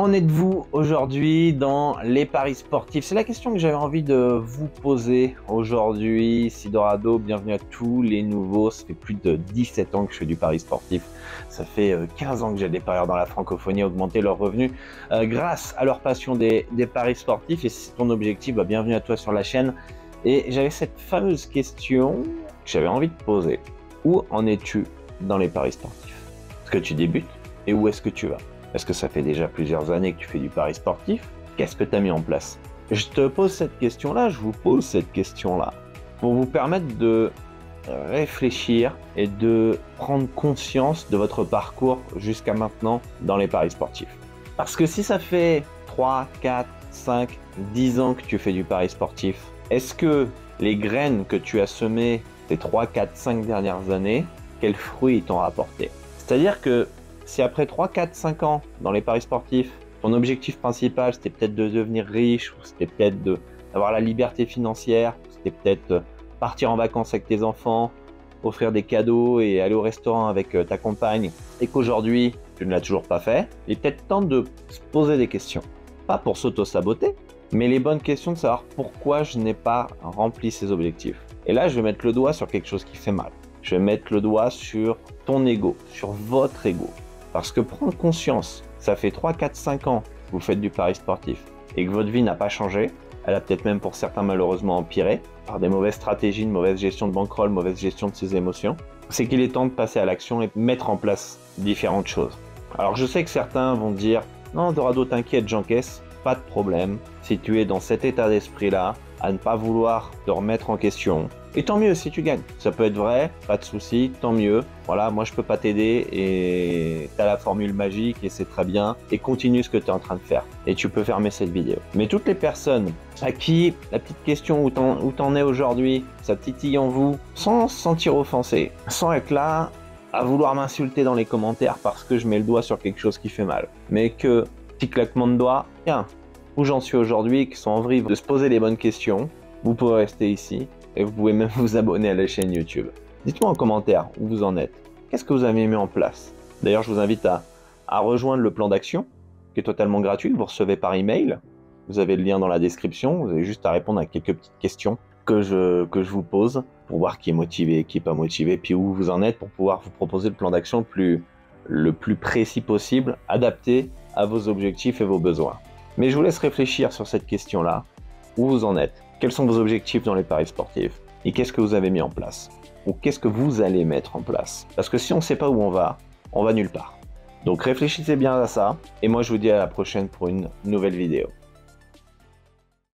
En êtes-vous aujourd'hui dans les paris sportifs? C'est la question que j'avais envie de vous poser aujourd'hui. Sidorado, bienvenue à tous les nouveaux. Ça fait plus de 17 ans que je fais du pari sportif. Ça fait 15 ans que j'aide des parieurs dans la francophonie à augmenter leurs revenus grâce à leur passion des paris sportifs. Et si c'est ton objectif, bienvenue à toi sur la chaîne. Et j'avais cette fameuse question que j'avais envie de poser. Où en es-tu dans les paris sportifs? Est-ce que tu débutes et où est-ce que tu vas? Est-ce que ça fait déjà plusieurs années que tu fais du pari sportif? Qu'est-ce que tu as mis en place? Je te pose cette question-là, je vous pose cette question-là pour vous permettre de réfléchir et de prendre conscience de votre parcours jusqu'à maintenant dans les paris sportifs. Parce que si ça fait 3, 4, 5, 10 ans que tu fais du pari sportif, est-ce que les graines que tu as semées ces 3, 4, 5 dernières années, quels fruits ils t'ont rapporté? C'est-à-dire que si après 3, 4, 5 ans dans les paris sportifs, ton objectif principal c'était peut-être de devenir riche, ou c'était peut-être d'avoir la liberté financière, c'était peut-être partir en vacances avec tes enfants, offrir des cadeaux et aller au restaurant avec ta compagne, et qu'aujourd'hui tu ne l'as toujours pas fait, il est peut-être temps de se poser des questions. Pas pour s'auto-saboter, mais les bonnes questions de savoir pourquoi je n'ai pas rempli ces objectifs. Et là, je vais mettre le doigt sur quelque chose qui fait mal. Je vais mettre le doigt sur ton ego, sur votre ego. Parce que prendre conscience, ça fait 3, 4, 5 ans que vous faites du pari sportif et que votre vie n'a pas changé, elle a peut-être même pour certains malheureusement empiré par des mauvaises stratégies, une mauvaise gestion de bankroll, mauvaise gestion de ses émotions, c'est qu'il est temps de passer à l'action et de mettre en place différentes choses. Alors je sais que certains vont dire « Non Dorado, t'inquiète, j'encaisse », pas de problème. Si tu es dans cet état d'esprit-là, à ne pas vouloir te remettre en question, et tant mieux si tu gagnes. Ça peut être vrai, pas de souci, tant mieux. Voilà, moi je peux pas t'aider et t'as la formule magique et c'est très bien. Et continue ce que tu es en train de faire. Et tu peux fermer cette vidéo. Mais toutes les personnes à qui la petite question où t'en es aujourd'hui, ça titille en vous, sans se sentir offensé, sans être là à vouloir m'insulter dans les commentaires parce que je mets le doigt sur quelque chose qui fait mal. Mais que, petit claquement de doigts, tiens, où j'en suis aujourd'hui, qui sont en vrille de se poser les bonnes questions, vous pouvez rester ici. Et vous pouvez même vous abonner à la chaîne YouTube. Dites-moi en commentaire où vous en êtes. Qu'est-ce que vous avez mis en place? D'ailleurs, je vous invite à rejoindre le plan d'action, qui est totalement gratuit, que vous recevez par email. Vous avez le lien dans la description. Vous avez juste à répondre à quelques petites questions que je vous pose pour voir qui est motivé, qui n'est pas motivé, puis où vous en êtes pour pouvoir vous proposer le plan d'action le plus précis possible, adapté à vos objectifs et vos besoins. Mais je vous laisse réfléchir sur cette question-là. Où vous en êtes? Quels sont vos objectifs dans les paris sportifs? Et qu'est-ce que vous avez mis en place? Ou qu'est-ce que vous allez mettre en place? Parce que si on ne sait pas où on va nulle part. Donc réfléchissez bien à ça. Et moi, je vous dis à la prochaine pour une nouvelle vidéo.